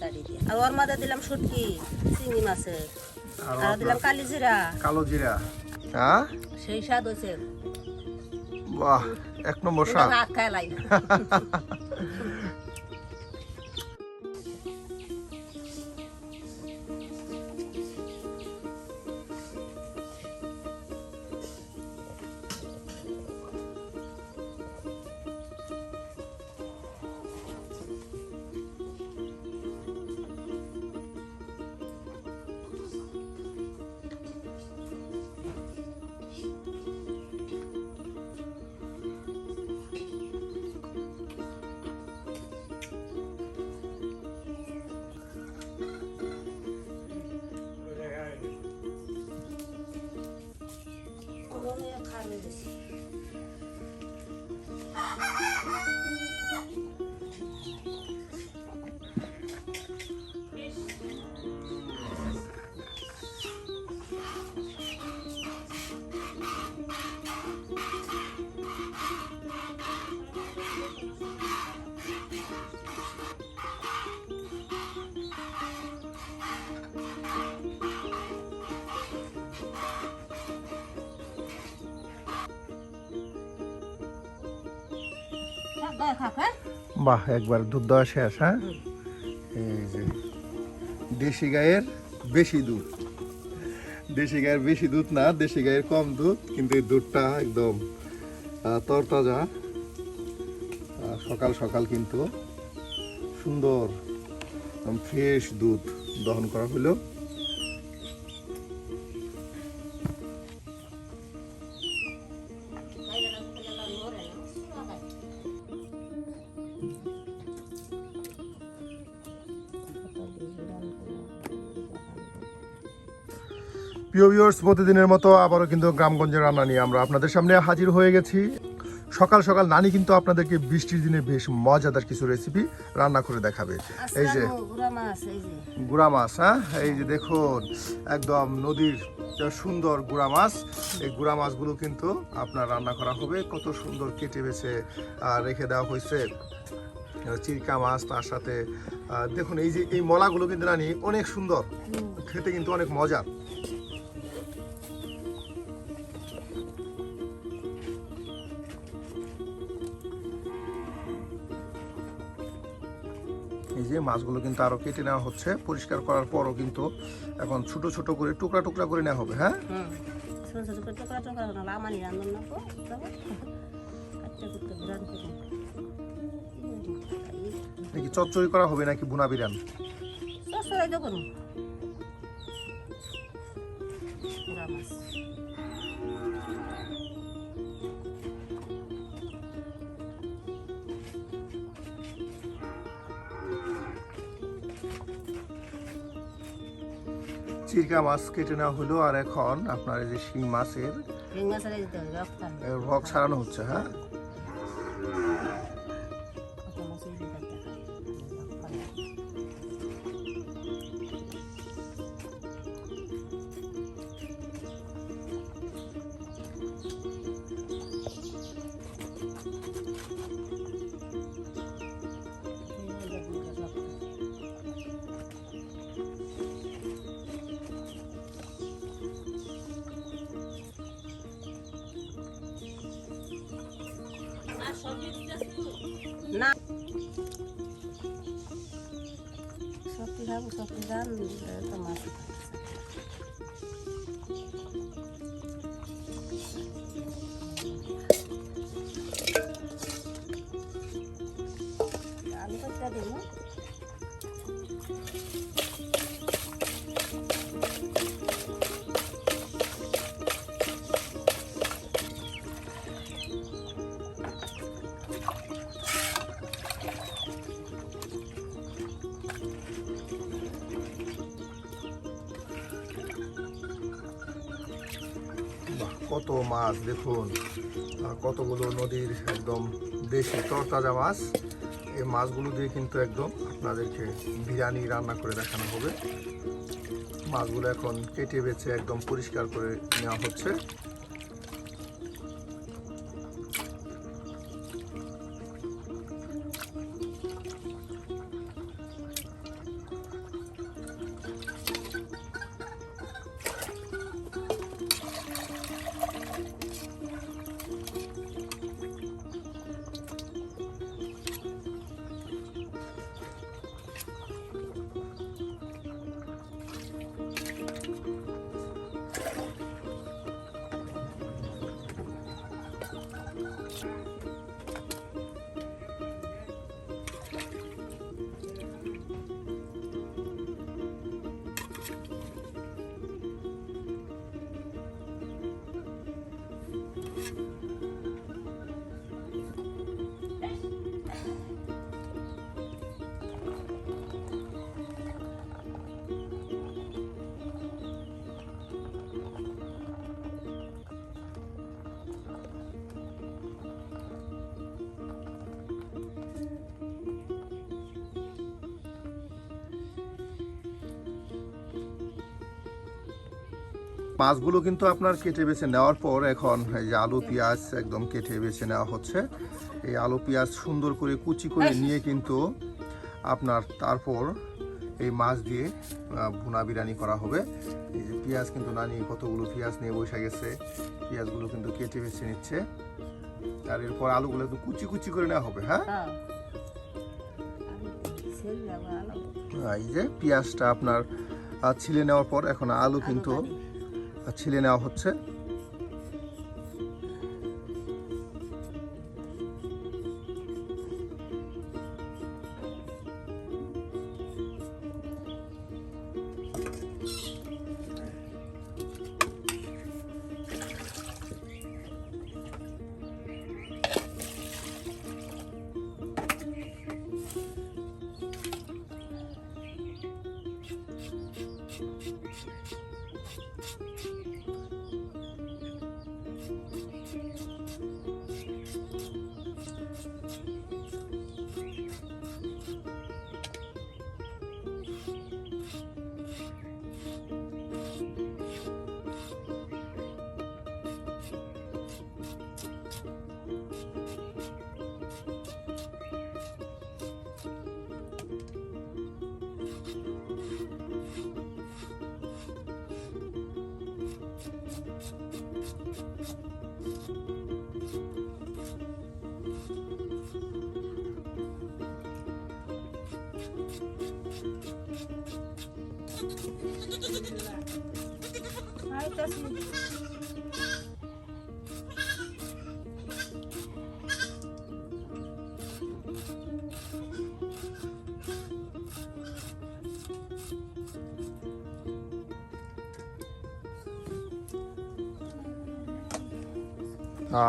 তরকারি দিয়ে। আর ওর মধ্যে দিলাম শুটকি, চিংড়ি মাছের, আর দিলাম কালি জিরা। কালো জিরা, হ্যাঁ সেই স্বাদ হয়েছে। বাহ, এক নম্বর স্বাদ। ভাত খাইলাই। বাহ, একবার দুধ দেওয়া শেষ। হ্যাঁ, এই যে দেশি গায়ের বেশি দুধ, দেশি গায়ের বেশি দুধ না, দেশি গায়ের কম দুধ, কিন্তু এই দুধটা একদম তরতাজা। সকাল সকাল কিন্তু সুন্দর ফ্রেশ দুধ দহন করা হলো। প্রিয় ভিউয়ার্স, প্রতিদিনের মতো আবারও কিন্তু গ্রামগঞ্জের রান্না নিয়ে আমরা আপনাদের সামনে হাজির হয়ে গেছি। সকাল সকাল নানি কিন্তু আপনাদেরকে বৃষ্টির দিনে বেশ মজাদার কিছু রেসিপি রান্না করে দেখাবে। এই যে গুড়া মাছ, হ্যাঁ, এই যে দেখুন একদম নদীর সুন্দর গুড়া মাছ। এই গুড়া মাছগুলো কিন্তু আপনার রান্না করা হবে। কত সুন্দর কেটে বেছে রেখে দেওয়া হয়েছে চিরকা মাছ, তার সাথে দেখুন এই যে এই মলাগুলো কিন্তু নানি অনেক সুন্দর, খেতে কিন্তু অনেক মজার। এই যে মাছগুলো কিন্তু আরো কেটে নেওয়া হচ্ছে, পরিষ্কার করার পরও কিন্তু এখন ছোট ছোট করে টুকরা টুকরা করে নেওয়া হবে। হ্যাঁ, নাকি চচ্চড়ি করা হবে নাকি বুনা বিরান? চিরকা মাছ কেটে নেওয়া হলো, আর এখন আপনার এই যে শিং মাছের রক ছাড়ানো হচ্ছে। হ্যাঁ, না সবজি খাবো, সবজি দাম তো মাছ আলু কচা দিন। কত মাছ দেখুন, কতগুলো নদীর একদম দেশি তরতাজা মাছ। এই মাছগুলো দিয়ে কিন্তু একদম আপনাদেরকে বিরিয়ানি রান্না করে দেখানো হবে। মাছগুলো এখন কেটে বেছে একদম পরিষ্কার করে নেওয়া হচ্ছে। মাছগুলো কিন্তু আপনার কেটে বেছে নেওয়ার পর এখন এই যে আলু পেঁয়াজ একদম কেটে বেছে নেওয়া হচ্ছে। এই আলু পেঁয়াজ সুন্দর করে কুচি করে নিয়ে কিন্তু আপনার তারপর এই মাছ দিয়ে ভুনা বিরিয়ানি করা হবে। এই যে পেঁয়াজ কিন্তু নানি কতগুলো পেঁয়াজ নিয়ে বসে গেছে, পেঁয়াজগুলো কিন্তু কেটে বেছে নিচ্ছে। আর এরপর আলুগুলো একটু কুচি কুচি করে নেওয়া হবে। হ্যাঁ, এই যে পেঁয়াজটা আপনার ছিলে নেওয়ার পর এখন আলু কিন্তু ছিলে নেওয়া হচ্ছে।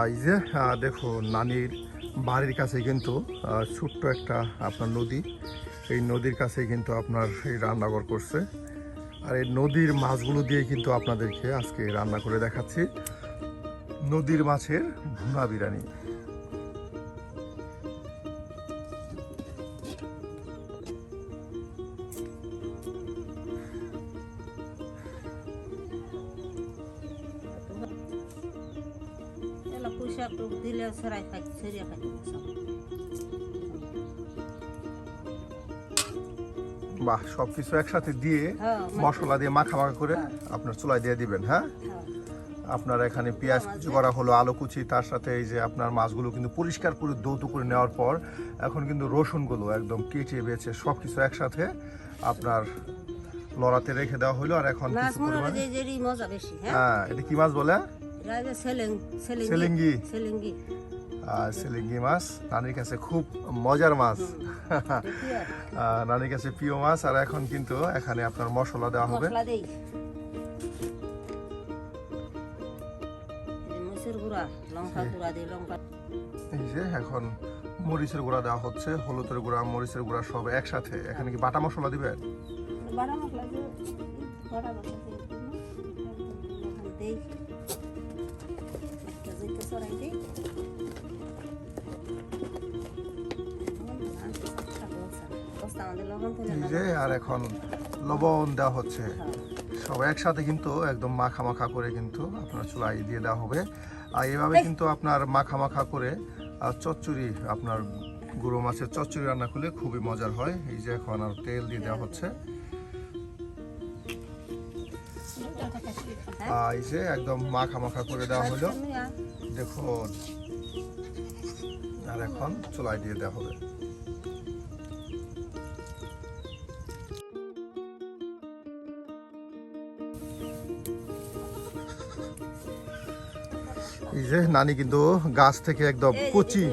এই যে দেখো নানির বাড়ির কাছে কিন্তু ছোট্ট একটা আপনার নদী, এই নদীর কাছে কিন্তু আপনার এই রান্নাঘর করছে। আর এই নদীর মাছগুলো দিয়ে কিন্তু আপনাদেরকে আজকে রান্না করে দেখাচ্ছি নদীর মাছের ভুনা বিরিয়ানি। দিলে সরাই খাই সেরিয়া খাই বাহ, সবকিছু একসাথে দিয়ে মশলা দিয়ে মাখা করে আপনার চুলায় দিয়ে দিবেন। হ্যাঁ, আপনার এখানে পেঁয়াজ কুচি করা হলো, আলু কুচি, তার সাথে এই যে আপনার মাছগুলো কিন্তু পরিষ্কার করে ধৌত করে নেওয়ার পর এখন কিন্তু রসুনগুলো একদম কেটে বেছে সবকিছু একসাথে আপনার লড়াতে রেখে দেওয়া হলো। আর এখন কিছু পরিমাণে মজা বেশি। হ্যাঁ, এটা কি মাছ বলে? সেলিঙ্গি। সেলিঙ্গি মাছ নানির কাছে খুব মজার মাছ, নানির কাছে প্রিয় মাছ। আর এখন কিন্তু এখানে আপনার মশলা দেওয়া হবে। এই যে এখন মরিচের গুঁড়া দেওয়া হচ্ছে, হলুদের গুঁড়া, মরিচের গুঁড়া সব একসাথে। এখানে কি বাটা মশলা দিবেন? আর এখন লবণ দেওয়া হচ্ছে, সব একসাথে কিন্তু একদম মাখা মাখা করে কিন্তু আপনার চুলায় দিয়ে দেওয়া হবে। আর এইভাবে কিন্তু আপনার মাখা মাখা করে চচ্চড়ি, আপনার গুঁড়ো মাছের চচ্চড়ি রান্না করলে খুবই মজার হয়। এই যে এখন আর তেল দিয়ে দেওয়া হচ্ছে, এই যে একদম মাখা মাখা করে দেওয়া হলো দেখুন। আর এখন চুলায় দিয়ে দেওয়া হবে। এই যে নানি কিন্তু গাছ থেকে একদম কচি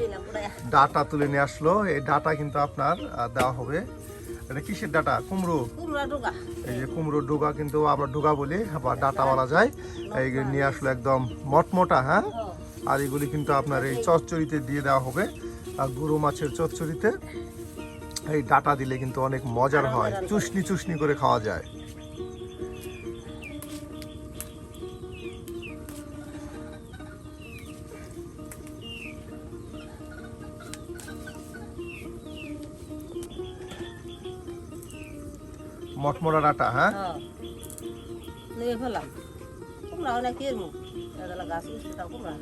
ডাটা তুলে নিয়ে আসলো। এই ডাটা কিন্তু আপনার দেওয়া হবে। এটা কিসের ডাটা? কুমড়ো। এই যে কুমড়োর ডোগা কিন্তু আমরা ডোগা বলি, আবার ডাটা বলা যায়। এই নিয়ে আসলো একদম মটমোটা। হ্যাঁ, আর এগুলি কিন্তু আপনার এই চচ্চড়িতে দিয়ে দেওয়া হবে। আর গুঁড়ো মাছের চচ্চড়িতে এই ডাটা দিলে কিন্তু অনেক মজার হয়, চুষনি চুষনি করে খাওয়া যায়। মটমোটা ডাটা। হ্যাঁ, কুমড়া অনেক এরমু এগুলো গাছ উঠছে তাও কুমড়া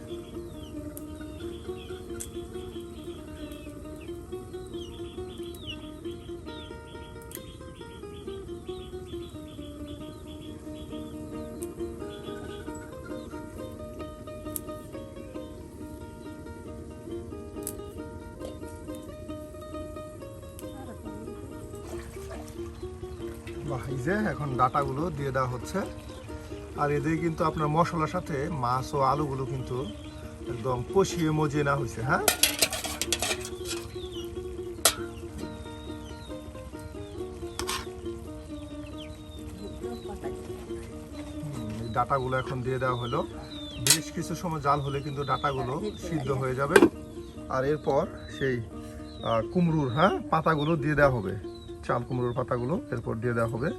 বাহ, এই যে এখন ডাটাগুলো দিয়ে দেওয়া হচ্ছে। আর এদিকে কিন্তু আপনার মশলার সাথে মাছ ও আলুগুলো কিন্তু একদম কষিয়ে মজিয়ে নেওয়া হয়েছে। হ্যাঁ, এই ডাটাগুলো এখন দিয়ে দেওয়া হলো। বেশ কিছু সময় জাল হলে কিন্তু ডাটাগুলো সিদ্ধ হয়ে যাবে। আর এরপর সেই কুমড়োর পাতাগুলো দিয়ে দেওয়া হবে, চাল কুমড়োর পাতাগুলো এরপর দিয়ে দেওয়া হবে।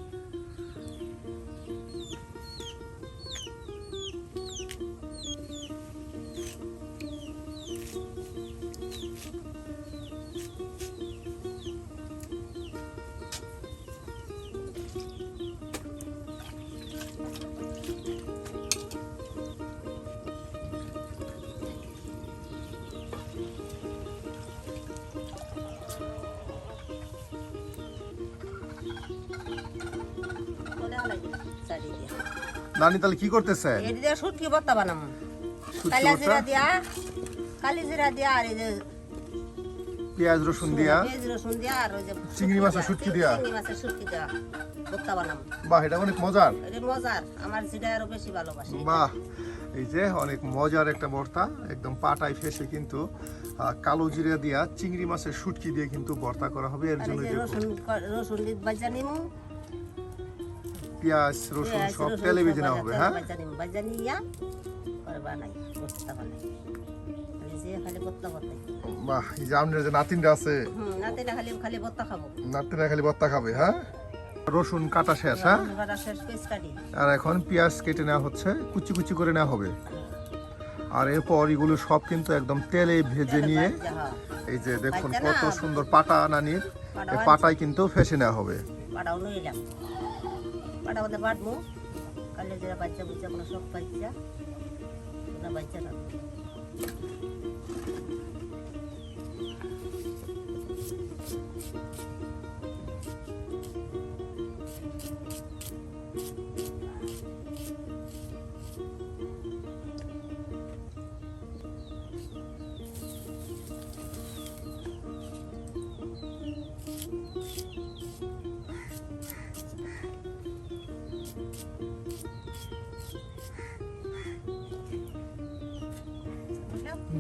নানি তাহলে কি করতেছে? এটি দিয়ে শুটকি ভর্তা বানাবো। শুটকি কালি জিরা ভর্তা? দিয়া, কালি জিরা দিয়া আর এই যে পেঁয়াজ রসুন দিয়া, পেঁয়াজ রসুন দিয়া আর ওই যে চিংড়ি মাছের শুটকি দিয়া? চিংড়ি মাছের শুটকি দিয়া ভর্তা বানাবো। বাহ, এটা অনেক মজার। এটা মজার, আমার যেটা আরো বেশি ভালোবাসি। বাহ, এই যে অনেক মজার একটা ভর্তা, একদম পাটায় ফেসে কিন্তু কালো জিরা দিয়া চিংড়ি মাছের শুটকি দিয়ে কিন্তু ভর্তা করা হবে। এর আর জন্য এই যে রসুন রসুন দিয়ে ভাজা নিমু, পেঁয়াজ রসুন সব তেলে ভেজে নেওয়া হবে। হ্যাঁ, ভাজা নিয়া পরে বানাই ভর্তা বানাই। এই যে খালি ভর্তা বানাই। বাহ, এই যে আপনার যে নাতিনটা আছে, নাতিনা খালি খালি ভর্তা খাবো। নাতিনা খালি ভর্তা খাবে। হ্যাঁ, রসুন কাটা শেষ। হ্যাঁ, কাটা শেষ, পেঁয়াজ কাটি। আর এখন পেঁয়াজ কেটে নেওয়া হচ্ছে, কুচি কুচি করে নেওয়া হবে। আর এরপর এগুলো সব কিন্তু একদম তেলে ভেজে নিয়ে, এই যে দেখুন কত সুন্দর পাটা নানির, এই পাটায় কিন্তু ফেসে নেওয়া হবে। পাটাও নিলাম, পাটা ওদের বাটবো, কালে যেটা বাচ্চা বুচ্চা কোনো সব বাচ্চা না বাচ্চা না।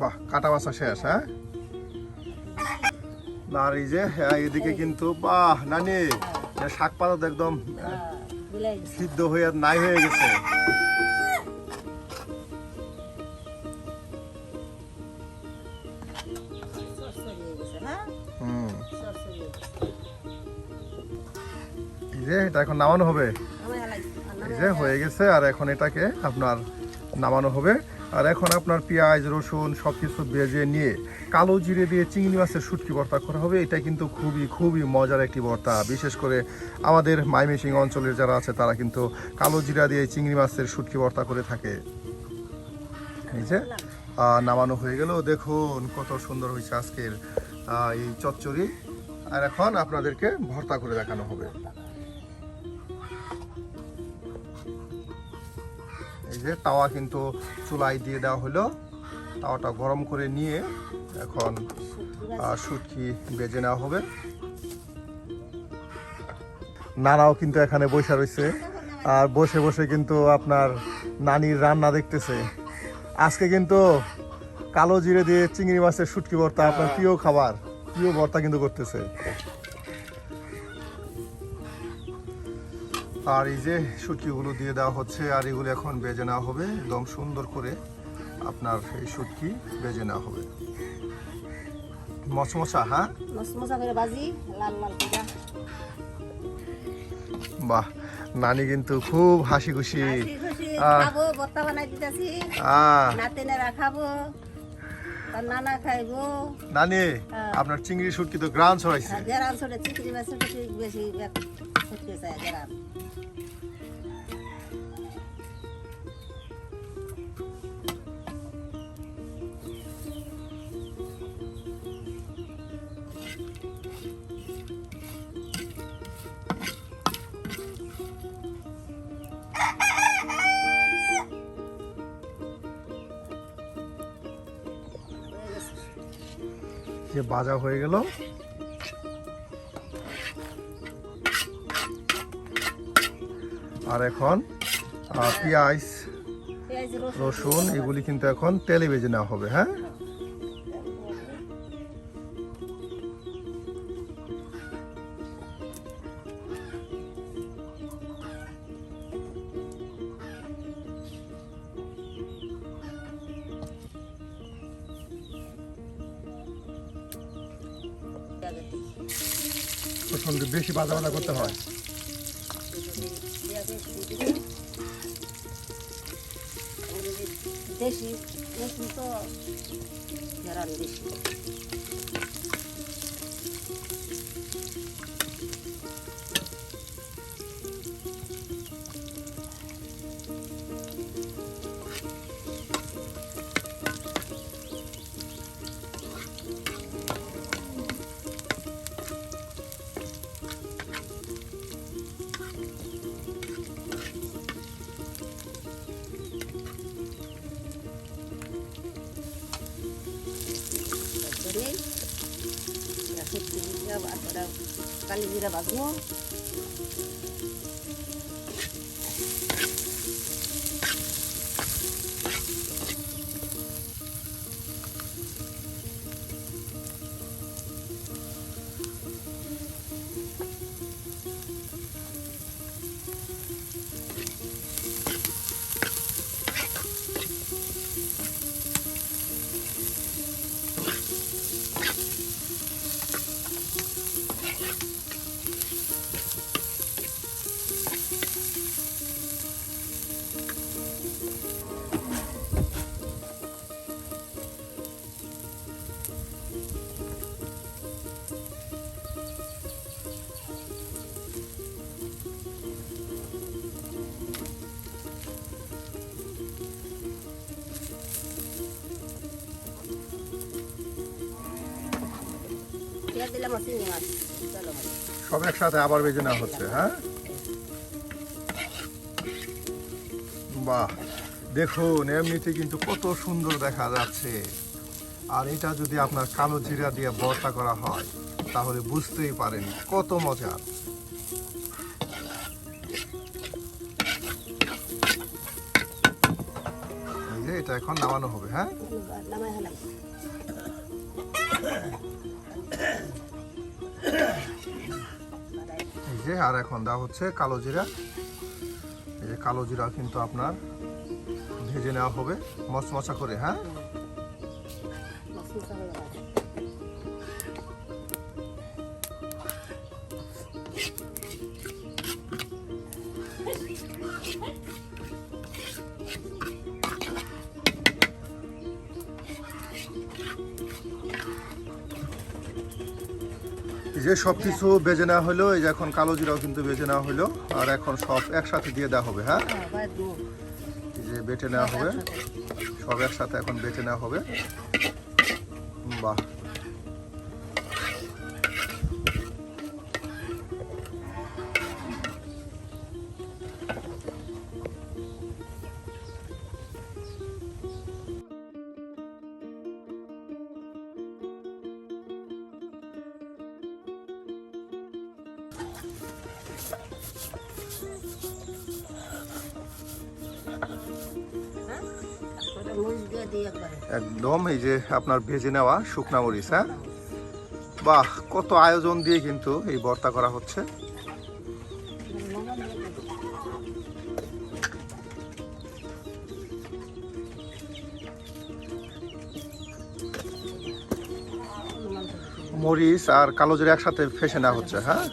বাহ, কাটা বাছা শেষ। হ্যাঁ, আর এই যে এদিকে কিন্তু বাহ নানি, শাক পাতা তো একদম সিদ্ধ হয়ে নাই হয়ে গেছে। এই যে এটা এখন নামানো হবে। এই যে হয়ে গেছে, আর এখন এটাকে আপনার নামানো হবে। আর এখন আপনার পেঁয়াজ রসুন সবকিছু ভেজে নিয়ে কালো জিরে দিয়ে চিংড়ি মাছের শুটকি ভর্তা করা হবে। এটা কিন্তু খুবই খুবই মজার একটি ভর্তা। বিশেষ করে আমাদের ময়মনসিংহ অঞ্চলের যারা আছে তারা কিন্তু কালো জিরা দিয়ে চিংড়ি মাছের শুটকি ভর্তা করে থাকে। এই যে নামানো হয়ে গেল, দেখুন কত সুন্দর হয়েছে আজকের এই চচ্চড়ি। আর এখন আপনাদেরকে ভর্তা করে দেখানো হবে। এই যে তাওয়া কিন্তু চুলায় দিয়ে দেওয়া হলো, তাওয়াটা গরম করে নিয়ে এখন শুটকি ভেজে নেওয়া হবে। নানাও কিন্তু এখানে বসে রয়েছে, আর বসে বসে কিন্তু আপনার নানির রান্না দেখতেছে। আজকে কিন্তু কালো জিরে দিয়ে চিংড়ি মাছের শুটকি ভর্তা, আপনার প্রিয় খাবার, প্রিয় ভর্তা কিন্তু করতেছে। আর এই যে শুটকিগুলো দিয়ে দেওয়া হচ্ছে, আর এগুলো এখন ভেজে নেওয়া হবে একদম সুন্দর করে। আপনার এই শুটকি ভেজে নেওয়া হবে মচমচা। হ্যাঁ, মচমচা করে ভাজি, লাল লাল করে। বাহ, নানি কিন্তু খুব হাসি খুশি। খাবো, ভর্তা বানাই দিতেছি, নাতিনেরা খাবো, তার নানা খাইবো। নানি, আপনার চিংড়ি শুটকি তো গ্রান ছড়াইছে। গ্রান ছড়ে চিংড়ি মাছের বেশি শুটকি চাই গ্রান। যে ভাজা হয়ে গেল। আর এখন পেঁয়াজ পেঁয়াজ রসুন এগুলি কিন্তু এখন তেলে ভেজে নেওয়া হবে। হ্যাঁ, রসুন বেশি ভাজা ভাজা করতে হয়। দেশি রসুন তো ঘেরান বেশি। কালি জিরা ভাজবো। পেঁয়াজ দিলাম আর চিংড়ি মাছ। চলো সব একসাথে আবার ভেজে নেওয়া হচ্ছে। হ্যাঁ, বাহ, দেখুন এমনিতে কিন্তু কত সুন্দর দেখা যাচ্ছে। আর এটা যদি আপনার কালো জিরা দিয়ে ভর্তা করা হয় তাহলে বুঝতেই পারেন কত মজার। এই যে এটা এখন নামানো হবে। হ্যাঁ, নামাই হলাম। এই যে আর এখন দেওয়া হচ্ছে কালো জিরা। এই যে কালো জিরা কিন্তু আপনার ভেজে নেওয়া হবে মচমচা করে। হ্যাঁ, মশলা হয়ে গেছে। এই যে সবকিছু বেজে নেওয়া হলো। এই যে এখন কালো জিরাও কিন্তু বেজে নেওয়া হলো। আর এখন সব একসাথে দিয়ে দেওয়া হবে। হ্যাঁ, ভাজবো। এই যে বেটে নেওয়া হবে, সব একসাথে এখন বেটে নেওয়া হবে। বাহ, মরিচ দিয়ে দিই একবারে। একদম এই যে আপনার ভেজে নেওয়া শুকনা মরিচ। হ্যাঁ, বাহ, কত আয়োজন দিয়ে কিন্তু এই ভর্তা করা হচ্ছে। মরিচ আর কালো জিরা একসাথে ফেসে নেওয়া হচ্ছে। হ্যাঁ,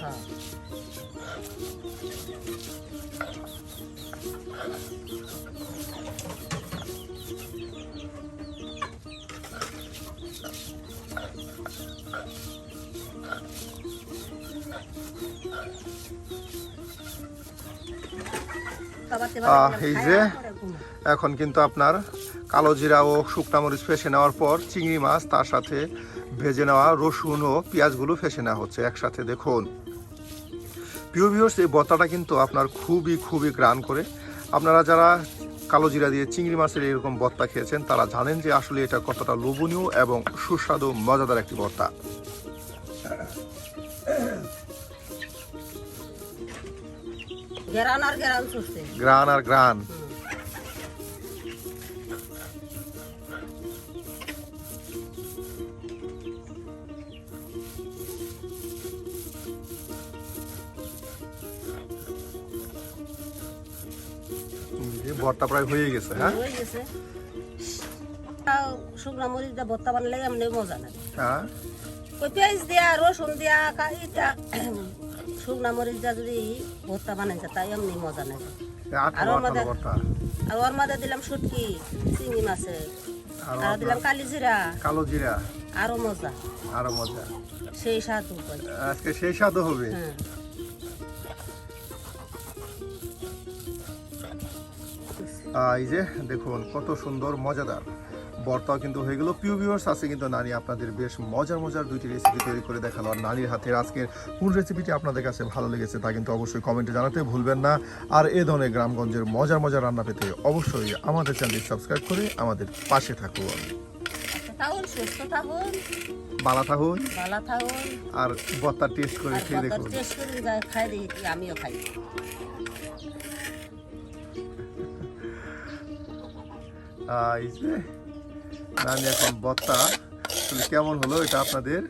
এই যে এখন কিন্তু আপনার কালো জিরা ও শুকনা মরিচ ফেসে নেওয়ার পর চিংড়ি মাছ তার সাথে ভেজে নেওয়া রসুন ও পেঁয়াজগুলো ফেসে নেওয়া হচ্ছে একসাথে। দেখুন প্রিয় ভিউয়ার্স, এই ভর্তাটা কিন্তু আপনার খুবই খুবই গ্রান করে। আপনারা যারা কালো জিরা দিয়ে চিংড়ি মাছের এরকম ভর্তা খেয়েছেন তারা জানেন যে আসলে এটা কতটা লোভনীয় এবং সুস্বাদু মজাদার একটি ভর্তা। গেরান আর গেরান চলছে। গ্রান আর গ্রান। ভর্তা প্রায় হয়ে গেছে। হ্যাঁ, হয়ে গেছে। তাও শুকনা মরিচ দিয়ে ভর্তা বানালে এমনি মজা লাগে। হ্যাঁ, ওই পেঁয়াজ দিয়া রসুন দিয়া এটা শুকনা মরিচ দিয়া যদি ভর্তা বানাইছে তাই এমনি মজা লাগে। আঠালো আঠালো ভর্তা। আর ওর মধ্যে দিলাম শুটকি চিংড়ি মাছের, আর দিলাম কালি জিরা, কালো জিরা, আরো মজা, আরো মজা। সেই স্বাদ উপায়। আজকে সেই স্বাদও হবে। হ্যাঁ, এই যে দেখুন কত সুন্দর মজাদার ভর্তাও কিন্তু হয়ে গেল। প্রিয় ভিউয়ার্স, আছে কিন্তু নানি আপনাদের বেশ মজার মজার দুইটি রেসিপি তৈরি করে দেখালো। আর নানির হাতের আজকের কোন রেসিপিটি আপনাদের কাছে ভালো লেগেছে তা কিন্তু অবশ্যই কমেন্টে জানাতে ভুলবেন না। আর এ ধরনের গ্রামগঞ্জের মজার মজার রান্না পেতে অবশ্যই আমাদের চ্যানেলটি সাবস্ক্রাইব করে আমাদের পাশে থাকুন। থাকুন, সুস্থ থাকুন, ভালো থাকুন, ভালো থাকুন। আর ভর্তা টেস্ট করে খেয়ে দেখুন। টেস্ট করে যাই খাই দিই, আমিও খাই। এই যে নানি এখন ভর্তা আসলে কেমন হলো এটা আপনাদের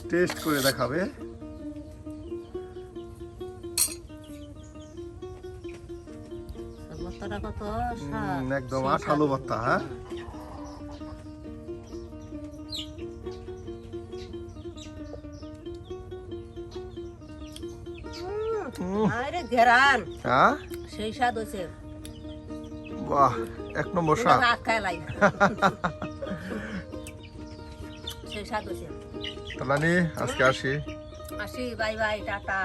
টেস্ট করে দেখাবে। ভর্তাটা কত স্বাদ, একদম সেই আঠালো স্বাদ। ভর্তা। হ্যাঁ, আরে ঘেরান, হ্যাঁ, সেই স্বাদ হয়েছে। বাহ, এক নম্বর স্বাদ। খাইলাই সেই স্বাদ হয়েছে। তাহলে আজকে আসি। আসি, বাই বাই, টাটা।